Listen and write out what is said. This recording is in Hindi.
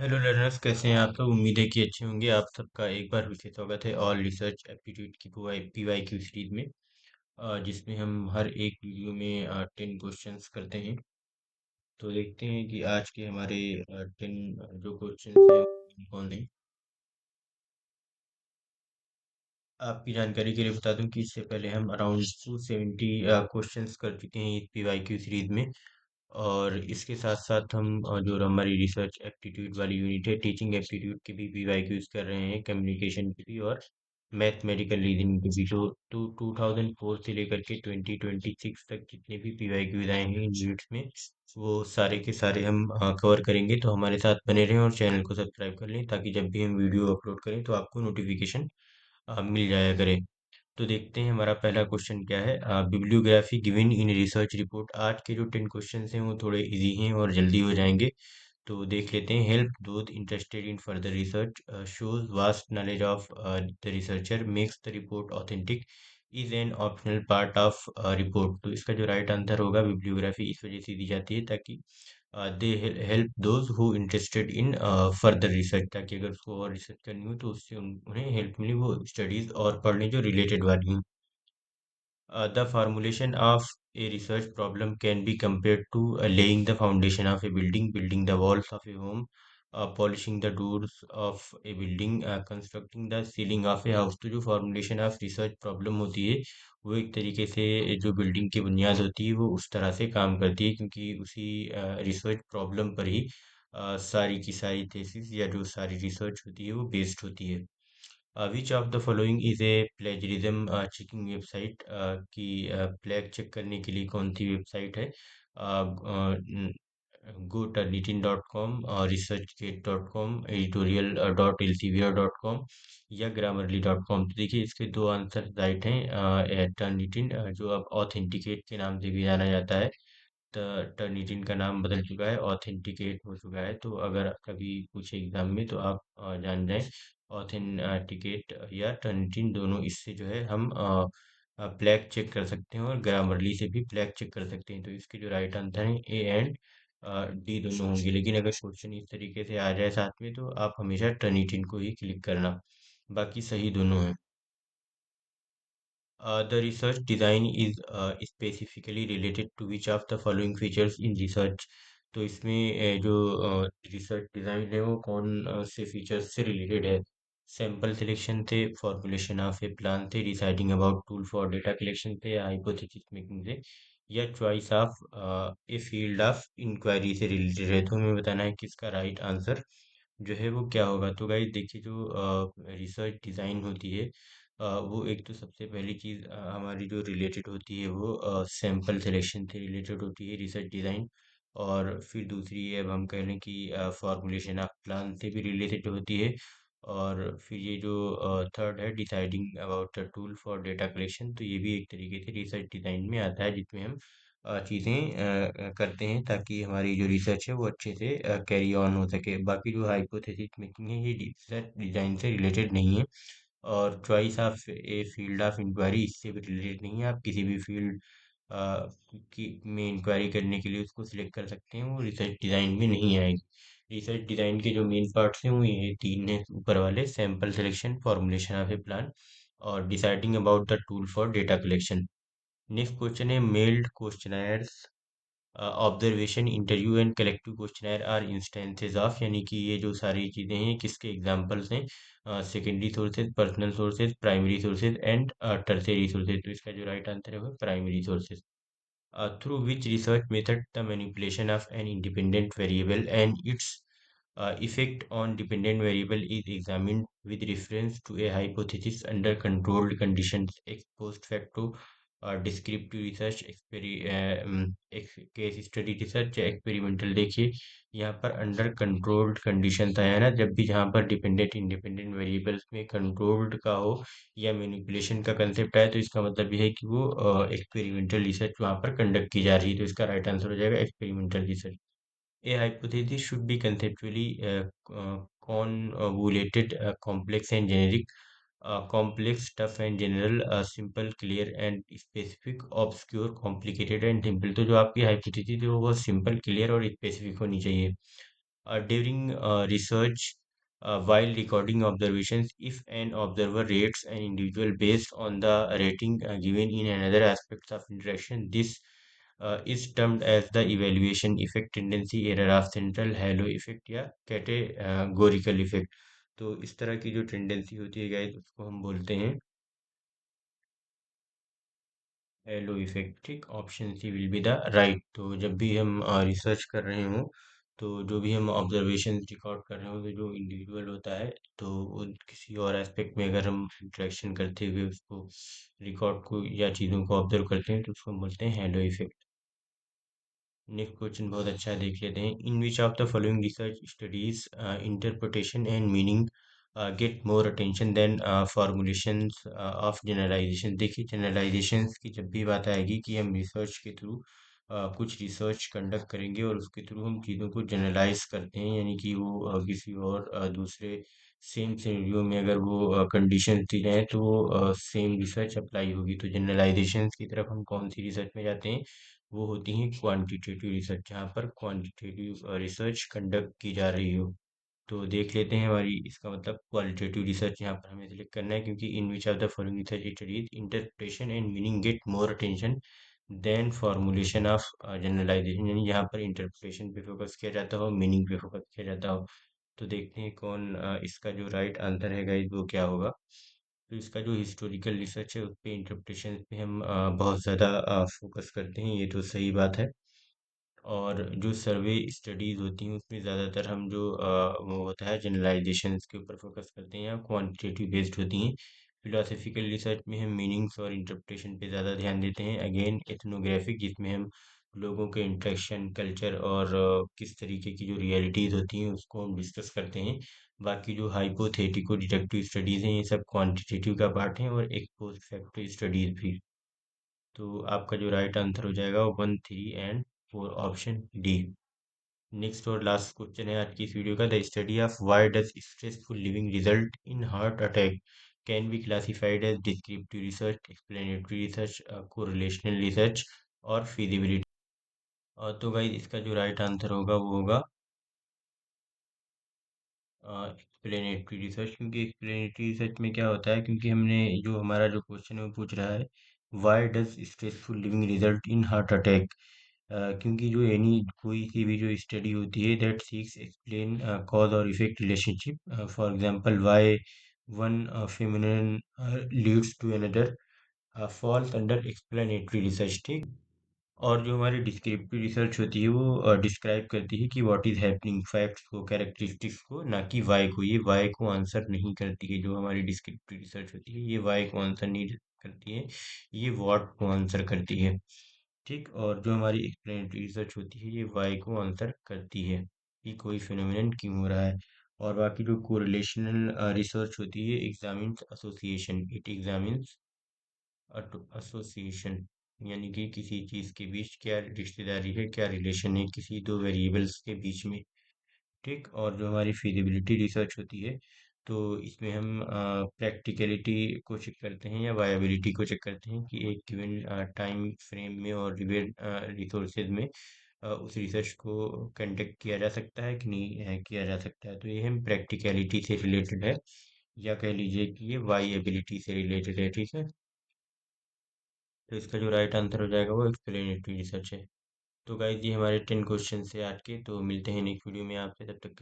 हेलो लर्नर्स, कैसे हैं आप सब? उम्मीद है कि अच्छे होंगे। आप सबका एक बार फिर से स्वागत है ऑल रिसर्च एप्टीट्यूड की पीवाईक्यू सीरीज में, जिसमें हम हर एक वीडियो में 10 क्वेश्चंस करते हैं। तो देखते हैं कि आज के हमारे 10 जो क्वेश्चंस हैं वो कौन कौन हैं। आपकी जानकारी के लिए बता दूं कि इससे पहले हम अराउंड 270 क्वेश्चंस कर चुके हैं इस पीवाईक्यू सीरीज में। और इसके साथ साथ हम जो हमारी रिसर्च एप्टीट्यूड वाली यूनिट है, टीचिंग एप्टीट्यूड की भी पीवाईक्यूज कर रहे हैं, कम्युनिकेशन की भी और मैथमेटिकल रीजनिंग की भी। तो 2004 से लेकर के 2026 तक जितने भी पीवाईक्यूज आए हैं इन यूनिट्स में, वो सारे के सारे हम कवर करेंगे। तो हमारे साथ बने रहें और चैनल को सब्सक्राइब कर लें, ताकि जब भी हम वीडियो अपलोड करें तो आपको नोटिफिकेशन मिल जाया करे। तो देखते हैं हमारा पहला क्वेश्चन क्या है। Bibliography given in research report. आज के जो 10 क्वेश्चन हैं वो थोड़े इजी हैं और जल्दी हो जाएंगे। तो देख लेते हैं। Help those interested in further research, shows vast knowledge of the researcher, makes the report authentic, is an optional part of report. तो इसका जो राइट आंसर होगा, बिब्लियोग्राफी इस वजह से दी जाती है ताकि they help those who interested in further research, ताकि अगर उसको और रिसर्च करनी हो तो उससे उन्हें हेल्प मिली, वो स्टडीज और पढ़ लें जो रिलेटेड वाली हैं। The formulation of a research problem can be compared to laying the foundation of a building, building the walls of a home, polishing the doors of a building, constructing the ceiling of a house। तो जो फॉर्मुलेशन ऑफ रिसर्च प्रॉब्लम होती है, वो एक तरीके से जो बिल्डिंग की बुनियाद होती है वो उस तरह से काम करती है, क्योंकि उसी रिसर्च प्रॉब्लम पर ही सारी की सारी थेसिस या जो सारी रिसर्च होती है वो बेस्ड होती है। Which of the following is a plagiarism checking website? की प्लेग चेक करने के लिए कौन सी वेबसाइट है? Go Turnitin dot com, ResearchGate dot com, editorial dot Elsevier dot com या ग्रामरली डॉट कॉम। तो देखिए इसके दो आंसर राइट हैं। टर्निटिन, जो अब ऑथेंटिकेट के नाम से भी जाना जाता है, टर्निटिन का नाम बदल चुका है, ऑथेंटिकेट हो चुका है। तो अगर कभी पूछे एग्जाम में तो आप जान जाएं, ऑथेंटिकेट या टर्निटिन, दोनों इससे जो है हम प्लेग चेक कर सकते हैं और ग्रामरली से भी प्लेग चेक कर सकते हैं। तो इसके जो राइट आंसर है, ए एंड डी दोनों होंगे। लेकिन अगर क्वेश्चन इस तरीके से आ जाए साथ में तो आप हमेशा टर्निटिन को ही क्लिक करना, बाकी सही दोनों हैं। The research design is specifically related to which of the following features in research? तो इसमें जो रिसर्च डिज़ाइन है वो कौन से फीचर्स से रिलेटेड है? सैंपल सिलेक्शन से, फॉर्मुलेशन ऑफ ए प्लान से, deciding about tool for data collection से, या हाइपोथेसिस मेकिंग से, या choice of a field of inquiry से रिलेटेड है। तो हमें बताना है कि इसका राइट आंसर जो है वो क्या होगा। तो गाइस देखिए, जो रिसर्च डिज़ाइन होती है, वो एक तो सबसे पहली चीज़ हमारी जो रिलेटेड होती है वो सैंपल सिलेक्शन से रिलेटेड होती है रिसर्च डिज़ाइन। और फिर दूसरी है, अब हम कह लें कि फॉर्मुलेशन ऑफ प्लान से भी रिलेटेड होती है। और फिर ये जो थर्ड है, deciding about the tool for data collection, तो ये भी एक तरीके से रिसर्च डिज़ाइन में आता है, जिसमें हम चीज़ें करते हैं ताकि हमारी जो रिसर्च है वो अच्छे से कैरी ऑन हो सके। बाकी जो हाइपोथेसिस मेकिंग है ये रिसर्च डिज़ाइन से रिलेटेड नहीं है। और choice of a field of inquiry इससे भी रिलेटेड नहीं है। आप किसी भी फील्ड की में इंक्वायरी करने के लिए उसको सिलेक्ट कर सकते हैं, वो रिसर्च डिज़ाइन में नहीं आएगी। रिसर्च डिज़ाइन के जो मेन पार्ट्स हैं वो ये तीन हैं ऊपर वाले: sample selection, formulation of a plan, और deciding about the tool for data collection. Next question है, mailed questionnaires, observation, interview and collective questionnaire are instances of, यानी कि ये जो सारी चीज़ें हैं किसके एग्जांपल्स हैं? Secondary sources, personal sources, primary sources and tertiary sources. तो इसका जो राइट आंसर है वो primary sources. Through which research method the manipulation of an independent variable and its effect on dependent variable is examined with reference to a hypothesis under controlled conditions: ex post facto, descriptive research, case study research, या एक्सपेरिमेंटल। देखिए यहाँ पर अंडर कंट्रोल्ड कंडीशन था, है ना, जब भी जहाँ पर डिपेंडेंट इंडिपेंडेंट वेरिएबल्स में कंट्रोल्ड का हो या मैनिपुलेशन का कंसेप्ट आए, तो इसका मतलब ये है कि वो एक्सपेरिमेंटल रिसर्च वहाँ पर कंडक्ट की जा रही है। तो इसका राइट आंसर हो जाएगा experimental research. A hypothesis should be conceptually convoluted, complex and generic. Complex, tough and general, simple, clear and specific, obscure, complicated and simple। तो जो आपकी हाइपोथेसिस है वो बहुत सिंपल, क्लियर और स्पेसिफिक होनी चाहिए। during research, while recording observations, if an observer rates an individual based on the rating given in another aspects of interaction, this is termed as the evaluation effect, tendency error of central halo effect या कैटेगोरिकल इफेक्ट। तो इस तरह की जो टेंडेंसी होती है गाइस उसको हम बोलते हैं हेलो इफेक्ट। ठीक, option C will be the right. तो जब भी हम रिसर्च कर रहे हो, तो जो भी हम ऑब्जर्वेशन रिकॉर्ड कर रहे हो, तो जो इंडिविजुअल होता है, तो किसी और एस्पेक्ट में अगर हम इंटरेक्शन करते हुए उसको रिकॉर्ड को या चीज़ों को ऑब्जर्व करते हैं तो उसको हम बोलते हैं हेलो इफेक्ट। नेक्स्ट क्वेश्चन बहुत अच्छा है, देख लेते हैं। In which of the following research studies interpretation and meaning get more attention than formulations of generalization. देखिए, जनरलाइजेशंस की जब भी बात आएगी कि हम रिसर्च के थ्रू कुछ रिसर्च कंडक्ट करेंगे और उसके थ्रू हम चीज़ों को जनरलाइज करते हैं, यानी कि वो किसी और दूसरे सेम सिनेरियो में अगर वो कंडीशन दी जाए तो वो सेम रिसर्च अप्लाई होगी। तो जनरलाइजेशंस की तरफ हम कौन सी रिसर्च में जाते हैं, वो होती हैं क्वांटिटेटिव रिसर्च, जहाँ पर क्वांटिटेटिव रिसर्च कंडक्ट की जा रही हो। तो देख लेते हैं हमारी इसका मतलब क्वालिटेटिव रिसर्च यहाँ पर हमें सिलेक्ट करना है, क्योंकि in which of the following research studies interpretation and meaning get more attention than formulation of generalization, यानी यहाँ पर इंटरप्रिटेशन पे फोकस किया जाता हो, मीनिंग पे फोकस किया जाता हो। तो देखते हैं कौन इसका जो राइट आंसर है गाइस वो क्या होगा। तो इसका जो हिस्टोरिकल रिसर्च है उस पे इंटरप्रिटेशन पे हम बहुत ज़्यादा फोकस करते हैं, ये तो सही बात है। और जो सर्वे स्टडीज़ होती हैं उसमें ज़्यादातर हम जो वो होता है जनरलाइजेशंस के ऊपर फोकस करते हैं या क्वांटिटेटिव बेस्ड होती हैं। फिलोसफिकल रिसर्च में हम मीनिंग्स और इंटरप्रिटेशन पे ज़्यादा ध्यान देते हैं। अगेन एथनोग्राफिक, जिसमें हम लोगों के इंटरेक्शन, कल्चर और किस तरीके की जो रियलिटीज़ होती हैं उसको हम डिस्कस करते हैं। बाकी जो हाइपोथेटिको डिडक्टिव स्टडीज़ हैं ये सब क्वांटिटेटिव का पार्ट है, और एक पोस्ट फैक्टो स्टडीज़ भी। तो आपका जो राइट आंसर हो जाएगा वो 1, 3 एंड 4, ऑप्शन डी। नेक्स्ट और लास्ट क्वेश्चन है आज की इस वीडियो का। The study of why does stressful living result in heart attack can be classified as descriptive research, explanatory research, correlational research और फिजिबिलिटी। और तो गाइस इसका जो राइट आंसर होगा वो होगा एक्सप्लेनेटरी रिसर्च। क्योंकि एक्सप्लेनेटरी रिसर्च में क्या होता है, क्योंकि हमने जो हमारा जो क्वेश्चन है वो पूछ रहा है why does stressful living result in heart attack. क्योंकि जो एनी कोई सी भी जो स्टडी होती है दैट सीक्स एक्सप्लेन कॉज और effect relationship, for example why one phenomenon leads to another, falls under explanatory research. ठीक। और जो हमारी डिस्क्रिप्टिव रिसर्च होती है वो डिस्क्राइब करती है कि व्हाट इज हैपनिंग, फैक्ट्स को, कैरेक्टरिस्टिक्स को, ना कि वाई को। ये वाई को आंसर नहीं करती है। जो हमारी डिस्क्रिप्टिव रिसर्च होती है ये वाई को आंसर नहीं करती है, ये व्हाट को आंसर करती है। ठीक। और जो हमारी एक्सप्लेनेटरी रिसर्च होती है ये वाई को आंसर करती है कि कोई फिनोमिनन क्यों हो रहा है। और बाकी जो कोरिलेशनल रिसर्च होती है examines association, it examines association, यानी कि किसी चीज़ के बीच क्या रिश्तेदारी है, क्या रिलेशन है किसी दो वेरिएबल्स के बीच में। ठीक। और जो हमारी फिजिबिलिटी रिसर्च होती है तो इसमें हम प्रैक्टिकलिटी को चेक करते हैं या वायबिलिटी को चेक करते हैं कि एक गिवन टाइम फ्रेम में और लिमिटेड रिसोर्सेज में उस रिसर्च को कंडक्ट किया जा सकता है कि नहीं किया जा सकता है। तो ये हम प्रैक्टिकलिटी से रिलेटेड है, या कह लीजिए कि ये वायबिलिटी से रिलेटेड है। ठीक है। तो इसका जो राइट आंसर हो जाएगा वो एक्सप्लेनेटरी रिसर्च है। तो गाइस ये हमारे 10 क्वेश्चन से आज के। तो मिलते हैं नेक्स्ट वीडियो में आपसे, तब तक के